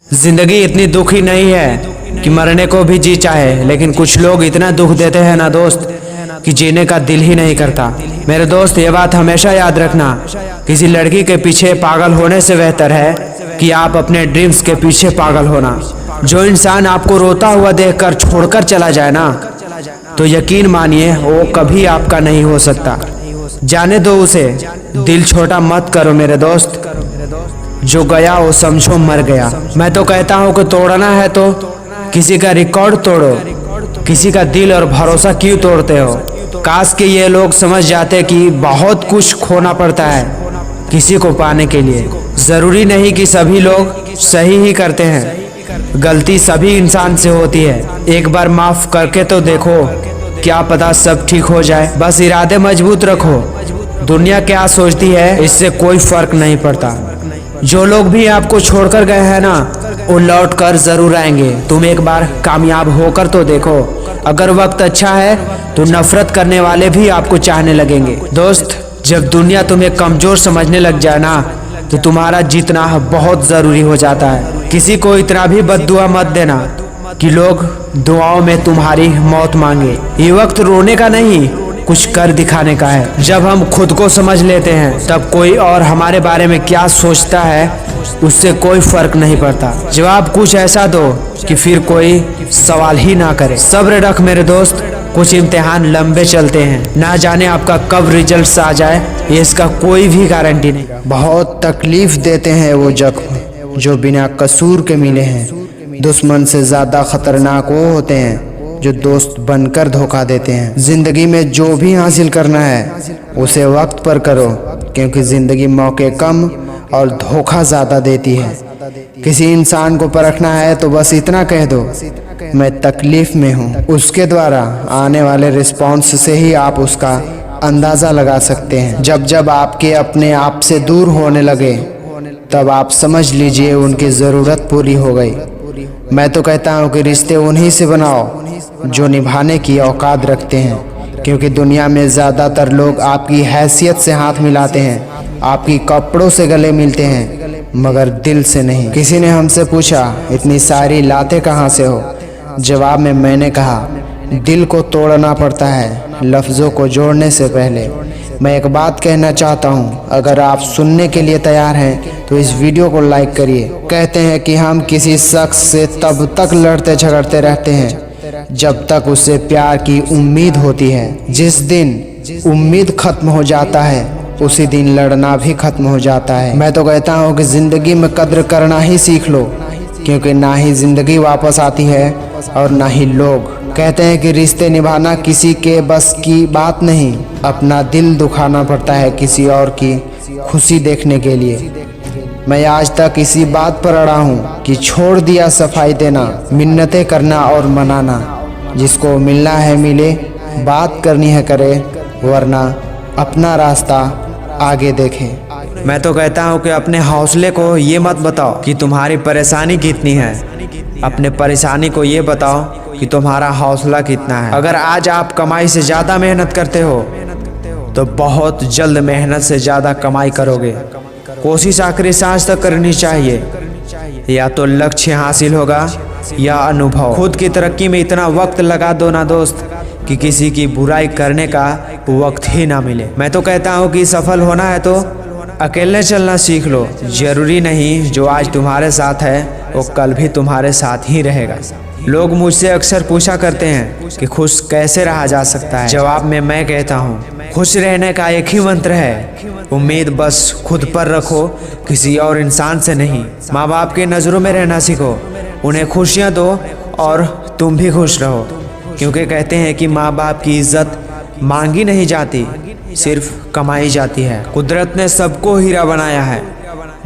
जिंदगी इतनी दुखी नहीं है कि मरने को भी जी चाहे, लेकिन कुछ लोग इतना दुख देते हैं ना दोस्त कि जीने का दिल ही नहीं करता। मेरे दोस्त, ये बात हमेशा याद रखना, किसी लड़की के पीछे पागल होने से बेहतर है कि आप अपने ड्रीम्स के पीछे पागल होना। जो इंसान आपको रोता हुआ देखकर छोड़कर चला जाए ना, तो यकीन मानिए वो कभी आपका नहीं हो सकता। जाने दो उसे, दिल छोटा मत करो मेरे दोस्त। जो गया वो समझो मर गया। मैं तो कहता हूँ कि तोड़ना है तो किसी का रिकॉर्ड तोड़ो, किसी का दिल और भरोसा क्यों तोड़ते हो। काश कि ये लोग समझ जाते कि बहुत कुछ खोना पड़ता है किसी को पाने के लिए। जरूरी नहीं कि सभी लोग सही ही करते हैं, गलती सभी इंसान से होती है। एक बार माफ करके तो देखो, क्या पता सब ठीक हो जाए। बस इरादे मजबूत रखो, दुनिया क्या सोचती है इससे कोई फर्क नहीं पड़ता। जो लोग भी आपको छोड़कर गए हैं ना, वो लौट कर जरूर आएंगे। तुम एक बार कामयाब होकर तो देखो, अगर वक्त अच्छा है तो नफरत करने वाले भी आपको चाहने लगेंगे। दोस्त, जब दुनिया तुम्हें कमजोर समझने लग जाए ना, तो तुम्हारा जीतना बहुत जरूरी हो जाता है। किसी को इतना भी बद्दुआ मत देना कि लोग दुआओं में तुम्हारी मौत मांगे। ये वक्त रोने का नहीं, कुछ कर दिखाने का है। जब हम खुद को समझ लेते हैं, तब कोई और हमारे बारे में क्या सोचता है उससे कोई फर्क नहीं पड़ता। जवाब कुछ ऐसा दो कि फिर कोई सवाल ही ना करे। सब्र रख मेरे दोस्त, कुछ इम्तिहान लंबे चलते हैं, ना जाने आपका कब रिजल्ट आ जाए, ये इसका कोई भी गारंटी नहीं। बहुत तकलीफ देते हैं वो जख्म जो बिना कसूर के मिले हैं। दुश्मन से ज्यादा खतरनाक वो होते हैं जो दोस्त बनकर धोखा देते हैं। जिंदगी में जो भी हासिल करना है उसे वक्त पर करो, क्योंकि जिंदगी मौके कम और धोखा ज्यादा देती है। किसी इंसान को परखना है तो बस इतना कह दो, मैं तकलीफ में हूँ। उसके द्वारा आने वाले रिस्पॉन्स से ही आप उसका अंदाजा लगा सकते हैं। जब जब आपके अपने आप से दूर होने लगे, तब आप समझ लीजिए उनकी ज़रूरत पूरी हो गई। मैं तो कहता हूँ कि रिश्ते उन्हीं से बनाओ जो निभाने की औकात रखते हैं, क्योंकि दुनिया में ज़्यादातर लोग आपकी हैसियत से हाथ मिलाते हैं, आपकी कपड़ों से गले मिलते हैं, मगर दिल से नहीं। किसी ने हमसे पूछा, इतनी सारी लाते कहाँ से हो? जवाब में मैंने कहा, दिल को तोड़ना पड़ता है लफ्ज़ों को जोड़ने से पहले। मैं एक बात कहना चाहता हूँ, अगर आप सुनने के लिए तैयार हैं तो इस वीडियो को लाइक करिए। कहते हैं कि हम किसी शख्स से तब तक लड़ते झगड़ते रहते हैं जब तक उससे प्यार की उम्मीद होती है। जिस दिन उम्मीद खत्म हो जाता है, उसी दिन लड़ना भी खत्म हो जाता है। मैं तो कहता हूँ कि ज़िंदगी में कद्र करना ही सीख लो, क्योंकि ना ही ज़िंदगी वापस आती है और ना ही लोग। कहते हैं कि रिश्ते निभाना किसी के बस की बात नहीं, अपना दिल दुखाना पड़ता है किसी और की खुशी देखने के लिए। मैं आज तक इसी बात पर अड़ा हूँ कि छोड़ दिया सफाई देना, मिन्नतें करना और मनाना। जिसको मिलना है मिले, बात करनी है करे, वरना अपना रास्ता आगे देखे। मैं तो कहता हूँ कि अपने हौसले को ये मत बताओ कि तुम्हारी परेशानी कितनी है, अपने परेशानी को ये बताओ कि तुम्हारा हौसला कितना है। अगर आज आप कमाई से ज़्यादा मेहनत करते हो, तो बहुत जल्द मेहनत से ज़्यादा कमाई करोगे। कोशिश आखिरी सांस तक करनी चाहिए, या तो लक्ष्य हासिल होगा या अनुभव। खुद की तरक्की में इतना वक्त लगा दो ना दोस्त कि किसी की बुराई करने का वक्त ही ना मिले। मैं तो कहता हूँ कि सफल होना है तो अकेले चलना सीख लो। जरूरी नहीं जो आज तुम्हारे साथ है वो कल भी तुम्हारे साथ ही रहेगा। लोग मुझसे अक्सर पूछा करते हैं कि खुश कैसे रहा जा सकता है। जवाब में मैं कहता हूँ, खुश रहने का एक ही मंत्र है, उम्मीद बस खुद पर रखो, किसी और इंसान से नहीं। माँ बाप की नज़रों में रहना सीखो, उन्हें खुशियाँ दो और तुम भी खुश रहो, क्योंकि कहते हैं कि माँ बाप की इज्जत मांगी नहीं जाती, सिर्फ कमाई जाती है। कुदरत ने सबको हीरा बनाया है,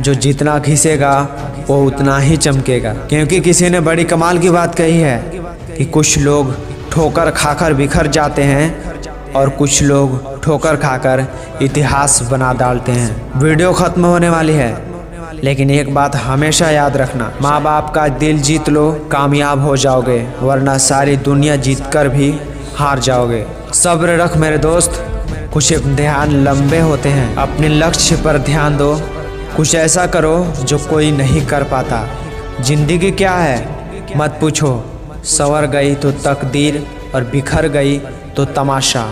जो जितना घिसेगा वो उतना ही चमकेगा। क्योंकि किसी ने बड़ी कमाल की बात कही है कि कुछ लोग ठोकर खाकर बिखर जाते हैं और कुछ लोग ठोकर खाकर इतिहास बना डालते हैं। वीडियो खत्म होने वाली है, लेकिन एक बात हमेशा याद रखना, माँ बाप का दिल जीत लो, कामयाब हो जाओगे, वरना सारी दुनिया जीतकर भी हार जाओगे। सब्र रख मेरे दोस्त, कुछ इम्तिहान लंबे होते हैं। अपने लक्ष्य पर ध्यान दो, कुछ ऐसा करो जो कोई नहीं कर पाता। जिंदगी क्या है मत पूछो, संवर गई तो तकदीर और बिखर गई तो तमाशा।